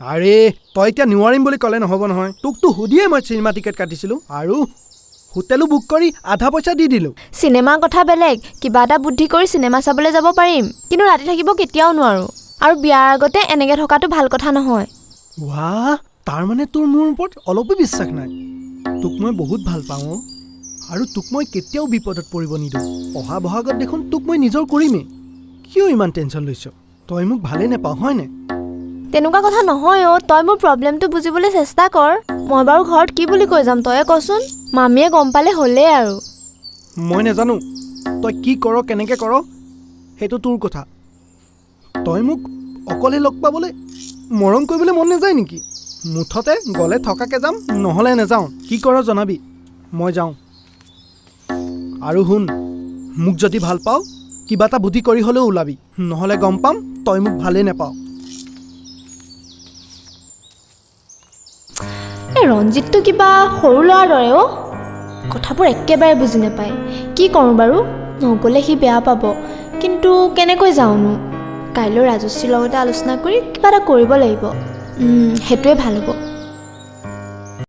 আৰে তই এতিয়া নোৱাৰিম বুলি ক'লে নহ'ব নহয় তোকতো সুধিয়ে মই চিনেমা টিকেট কাটিছিলোঁ আৰু হোটেলো বুক কৰি আধা পইচা দি দিলোঁ চিনেমাৰ কথা বেলেগ কিবা এটা বুদ্ধি কৰি চিনেমা চাবলৈ যাব পাৰিম কিন্তু ৰাতি থাকিব কেতিয়াও নোৱাৰো আৰু বিয়াৰ আগতে এনেকৈ থকাটো ভাল কথা নহয় ৱাহ তাৰমানে তোৰ মোৰ ওপৰত অলপো বিশ্বাস নাই তোক মই বহুত ভাল পাওঁ আৰু তোক মই কেতিয়াও বিপদত পৰিব নিদিওঁ অহা বহাগত দেখোন তোক মই নিজৰ কৰিমেই কিয় ইমান টেনশ্যন লৈছ তই মোক ভালেই নাপাওঁ হয়নে তেনেকুৱা কথা নহয় তই মোৰ প্ৰব্লেমটো বুজিবলৈ চেষ্টা কৰ মই বাৰু ঘৰত কি বুলি কৈ যাম তয়ে কচোন মামীয়ে গম পালে হ'লেই আৰু মই নাজানো তই কি কৰ কেনেকৈ কৰ সেইটো তোৰ কথা তই মোক অকলে লগ পাবলৈ মৰম কৰিবলৈ মন নাযায় নেকি মুঠতে গ'লে থকাকৈ যাম নহ'লে নাযাওঁ কি কৰ জনাবি মই যাওঁ আৰু শুন মোক যদি ভাল পাওঁ কিবা এটা বুদ্ধি কৰি হ'লেও ওলাবি নহ'লে গম পাম তই মোক ভালেই নাপাওঁ এই ৰঞ্জিতটো কিবা সৰু ল'ৰাৰ দৰে কথাবোৰ একেবাৰে বুজি নাপায় কি কৰোঁ বাৰু নগ'লে সি বেয়া পাব কিন্তু কেনেকৈ যাওঁনো কাইলৈ ৰাজশ্ৰীৰ লগতে আলোচনা কৰি কিবা এটা কৰিব লাগিব সেইটোৱে ভাল হ'ব